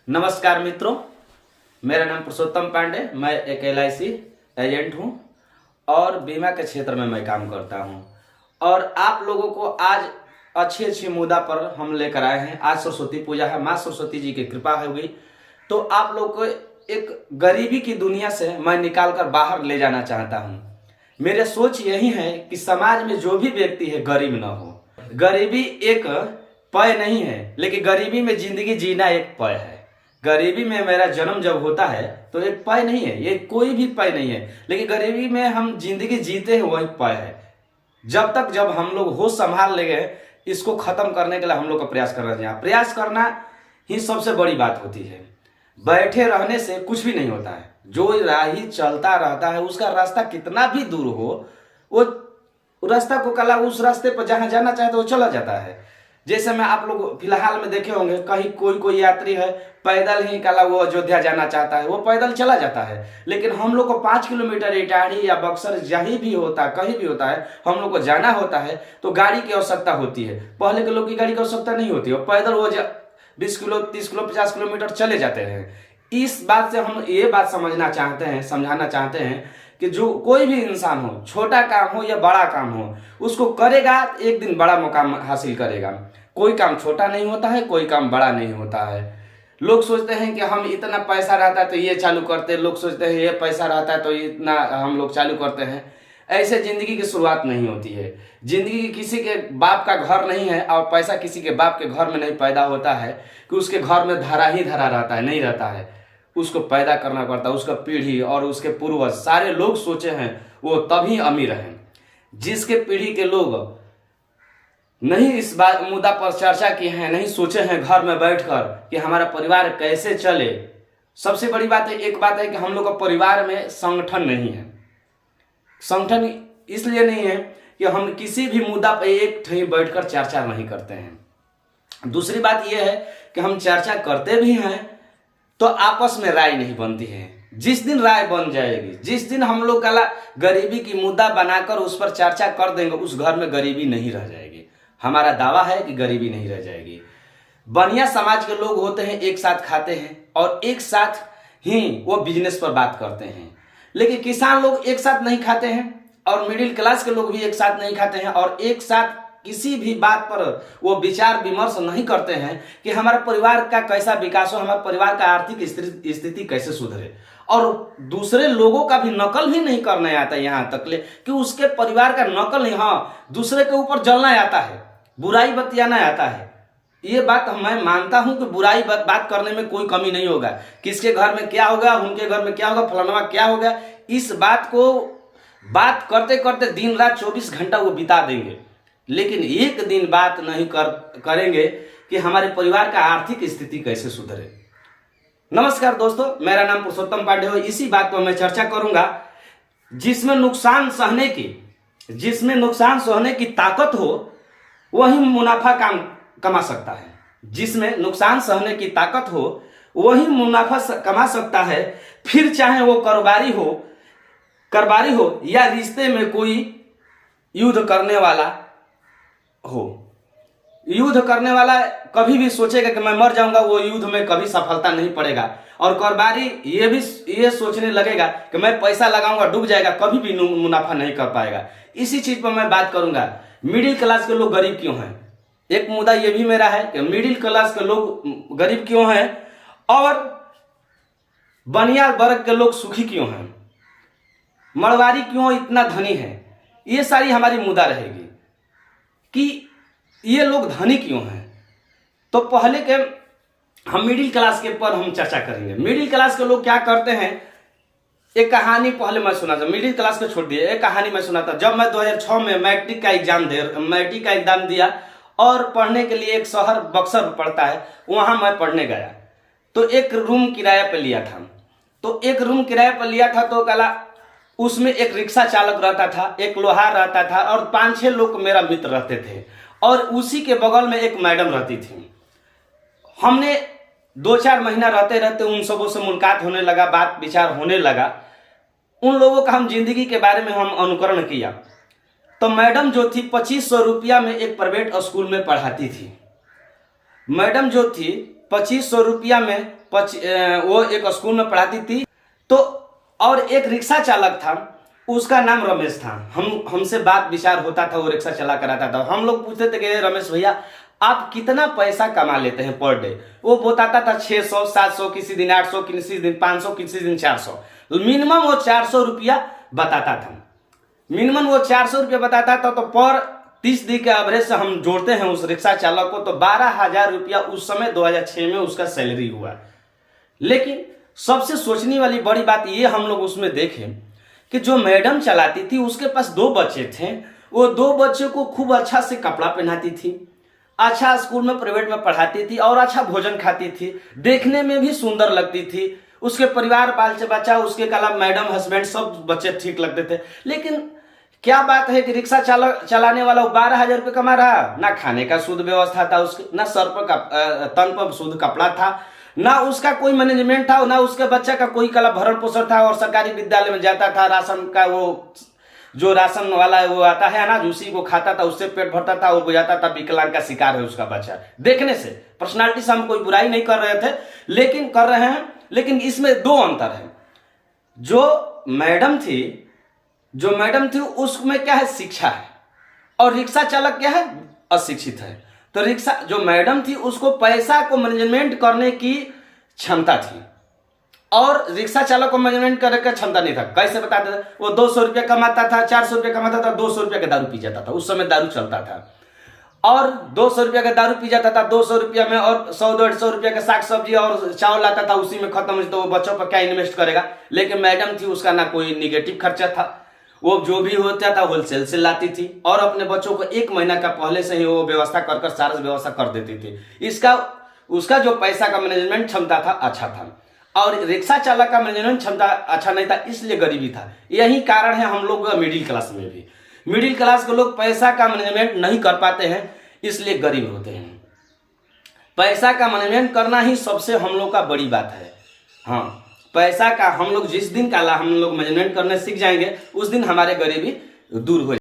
नमस्कार मित्रों, मेरा नाम पुरुषोत्तम पांडे। मैं एक LIC एजेंट हूं और बीमा के क्षेत्र में मैं काम करता हूं। और आप लोगों को आज अच्छी मुद्दा पर हम लेकर आए हैं। आज सरस्वती पूजा है, माँ सरस्वती जी की कृपा होगी तो आप लोग को एक गरीबी की दुनिया से मैं निकाल कर बाहर ले जाना चाहता हूं। मेरे सोच यही है कि समाज में जो भी व्यक्ति है गरीब न हो। गरीबी एक पय नहीं है, लेकिन गरीबी में जिंदगी जीना एक पय है। गरीबी में मेरा जन्म जब होता है तो एक पय नहीं है, ये कोई भी पय नहीं है, लेकिन गरीबी में हम जिंदगी जीते हैं वही पय है। जब हम लोग होश संभाल लेंगे, इसको खत्म करने के लिए हम लोग का प्रयास करना चाहिए। प्रयास करना ही सबसे बड़ी बात होती है। बैठे रहने से कुछ भी नहीं होता है। जो राही चलता रहता है उसका रास्ता कितना भी दूर हो, वो रास्ता को कला उस रास्ते पर जहां जाना चाहे तो वो चला जाता है। जैसे मैं आप लोग फिलहाल में देखे होंगे, कहीं कोई यात्री है पैदल ही कला वो अयोध्या जाना चाहता है, वो पैदल चला जाता है। लेकिन हम लोग को 5 किलोमीटर इटाढ़ी या बक्सर जहीं भी होता है, कहीं भी होता है, हम लोग को जाना होता है तो गाड़ी की आवश्यकता होती है। पहले के लोग की गाड़ी की आवश्यकता नहीं होती है, पैदल वो 20 किलो 30 किलो 50 किलोमीटर चले जाते हैं। इस बात से हम ये बात समझना चाहते हैं, समझाना चाहते हैं कि जो कोई भी इंसान हो, छोटा काम हो या बड़ा काम हो, उसको करेगा एक दिन बड़ा मुकाम हासिल करेगा। कोई काम छोटा नहीं होता है, कोई काम बड़ा नहीं होता है। लोग सोचते हैं कि हम इतना पैसा रहता है तो ये चालू करते हैं, लोग सोचते हैं ये पैसा रहता है तो इतना हम लोग चालू करते हैं। ऐसे जिंदगी की शुरुआत नहीं होती है। जिंदगी किसी के बाप का घर नहीं है और पैसा किसी के बाप के घर में नहीं पैदा होता है कि उसके घर में धरा ही धरा रहता है, नहीं रहता है। उसको पैदा करना पड़ता है। उसका पीढ़ी और उसके पूर्वज सारे लोग सोचे हैं वो तभी अमीर हैं। जिसके पीढ़ी के लोग नहीं इस बात मुद्दा पर चर्चा किए हैं, नहीं सोचे हैं घर में बैठकर कि हमारा परिवार कैसे चले। सबसे बड़ी बात है, एक बात है कि हम लोग का परिवार में संगठन नहीं है। संगठन इसलिए नहीं है कि हम किसी भी मुद्दा पर एक ठही बैठकर चर्चा नहीं करते हैं। दूसरी बात यह है कि हम चर्चा करते भी हैं तो आपस में राय नहीं बनती है। जिस दिन राय बन जाएगी, जिस दिन हम लोग का गरीबी की मुद्दा बनाकर उस पर चर्चा कर देंगे, उस घर में गरीबी नहीं रह जाएगी। हमारा दावा है कि गरीबी नहीं रह जाएगी। बनिया समाज के लोग होते हैं, एक साथ खाते हैं और एक साथ ही वो बिजनेस पर बात करते हैं। लेकिन किसान लोग एक साथ नहीं खाते हैं और मिडिल क्लास के लोग भी एक साथ नहीं खाते हैं और एक साथ किसी भी बात पर वो विचार विमर्श नहीं करते हैं कि हमारा परिवार का कैसा विकास हो, हमारे परिवार का आर्थिक स्थिति कैसे सुधरे। और दूसरे लोगों का भी नकल भी नहीं करना आता यहाँ तक ले कि उसके परिवार का नकल नहीं, हाँ दूसरे के ऊपर जलना आता है, बुराई बतियाना आता है। ये बात मैं मानता हूं कि बुराई बात करने में कोई कमी नहीं होगा। किसके घर में क्या होगा, उनके घर में क्या होगा, फलाना क्या होगा, इस बात को बात करते करते दिन रात 24 घंटा वो बिता देंगे। लेकिन एक दिन बात नहीं करेंगे कि हमारे परिवार का आर्थिक स्थिति कैसे सुधरे। नमस्कार दोस्तों, मेरा नाम पुरुषोत्तम पांडे हो। इसी बात पर मैं चर्चा करूंगा जिसमें नुकसान सहने की ताकत हो वही मुनाफा कमा सकता है। जिसमें नुकसान सहने की ताकत हो वही मुनाफा कमा सकता है। फिर चाहे वो कारोबारी हो या रिश्ते में कोई युद्ध करने वाला हो। युद्ध करने वाला कभी भी सोचेगा कि मैं मर जाऊंगा, वो युद्ध में कभी सफलता नहीं पड़ेगा। और कारोबारी ये सोचने लगेगा कि मैं पैसा लगाऊंगा, डूब जाएगा, कभी भी मुनाफा नहीं कर पाएगा। इसी चीज पर मैं बात करूंगा। मिडिल क्लास के लोग गरीब क्यों हैं? एक मुद्दा यह भी मेरा है कि मिडिल क्लास के लोग गरीब क्यों हैं और बनिया वर्ग के लोग सुखी क्यों हैं, मरवारी क्यों इतना धनी है। ये सारी हमारी मुद्दा रहेगी कि ये लोग धनी क्यों हैं। तो पहले के हम मिडिल क्लास के पर हम चर्चा करेंगे। मिडिल क्लास के लोग क्या करते हैं, एक कहानी पहले मैं सुना था। मिडिल क्लास को छोड़ दिए, एक कहानी मैं सुना था। जब मैं 2006 में मैट्रिक का एग्जाम दिया और पढ़ने के लिए एक शहर बक्सर पड़ता है, वहां मैं पढ़ने गया तो एक रूम किराया पर लिया था। तो कला उसमें एक रिक्शा चालक रहता था, एक लोहार रहता था और 5-6 लोग मेरा मित्र रहते थे। और उसी के बगल में एक मैडम रहती थी। हमने 2-4 महीना रहते उन सबों से मुलाकात होने लगा, बात विचार होने लगा। उन लोगों का हम जिंदगी के बारे में हम अनुकरण किया। तो मैडम जो थी 2500 रुपया में एक प्राइवेट स्कूल में पढ़ाती थी। मैडम जो थी 2500 रुपया में वो एक स्कूल में पढ़ाती थी। तो और एक रिक्शा चालक था, उसका नाम रमेश था। हमसे बात विचार होता था, वो रिक्शा चला कर आता था। हम लोग पूछते थे कि रमेश भैया आप कितना पैसा कमा लेते हैं पर डे? वो बताता था 600, 700, किसी दिन 800, किसी दिन 500, किसी दिन 400। मिनिमम वो 400 रुपया बताता था। मिनिमम वो 400 रुपया बताता था। तो पर 30 दिन के एवरेज से हम जोड़ते हैं उस रिक्शा चालक को, तो 12,000 रुपया उस समय 2006 में उसका सैलरी हुआ। लेकिन सबसे सोचने वाली बड़ी बात ये हम लोग उसमें देखें कि जो मैडम चलाती थी उसके पास 2 बच्चे थे। वो 2 बच्चे को खूब अच्छा से कपड़ा पहनाती थी, अच्छा स्कूल में प्राइवेट में पढ़ाती थी और अच्छा भोजन खाती थी, देखने में भी सुंदर लगती थी। उसके परिवार बाल बच्चा, उसके कला मैडम, हस्बैंड सब बच्चे ठीक लगते थे। लेकिन क्या बात है कि रिक्शा चलाने वाला 12,000 रुपये कमा रहा, ना खाने का शुद्ध व्यवस्था था उसके, ना सर पर तन पर शुद्ध कपड़ा था, ना उसका कोई मैनेजमेंट था, ना उसके बच्चा का कोई कला भरण पोषण था। और सरकारी विद्यालय में जाता था, राशन का वो जो राशन वाला वो आता है अनाज, उसी को खाता था, उससे पेट भरता था और गुजारता था। विकलांग का शिकार है उसका बच्चा। देखने से, पर्सनालिटी से हम कोई बुराई नहीं कर रहे थे, लेकिन कर रहे हैं। लेकिन इसमें 2 अंतर है। जो मैडम थी उसमें क्या है, शिक्षा है, और रिक्शा चालक क्या है, अशिक्षित है। तो रिक्शा जो मैडम थी उसको पैसा को मैनेजमेंट करने की क्षमता थी, और रिक्शा चालक को मैनेजमेंट करने का क्षमता नहीं था। कैसे बताते थे? वो 200 रुपया कमाता था, 400 रुपया कमाता था, 200 रुपया का दारू पी जाता था। उस समय दारू चलता था, और 200 रुपया का दारू पी जाता था। 200 रुपया में और 100-150 रुपया का साग सब्जी और चावल लाता था, उसी में खत्म हो। तो वो बच्चों पर क्या इन्वेस्ट करेगा? लेकिन मैडम थी, उसका ना कोई निगेटिव खर्चा था। वो जो भी होता था होलसेल से लाती थी, और अपने बच्चों को 1 महीना का पहले से ही वो व्यवस्था कर सारा व्यवस्था कर देती थी। उसका जो पैसा का मैनेजमेंट क्षमता था अच्छा था, और रिक्शा चालक का मैनेजमेंट क्षमता अच्छा नहीं था, इसलिए गरीबी था। यही कारण है हम लोग मिडिल क्लास में भी, मिडिल क्लास के लोग पैसा का मैनेजमेंट नहीं कर पाते हैं, इसलिए गरीब होते हैं। पैसा का मैनेजमेंट करना ही सबसे हम लोग का बड़ी बात है। हाँ, पैसा का हम लोग जिस दिन हम लोग मैनेजमेंट करने सीख जाएंगे, उस दिन हमारे गरीबी दूर हो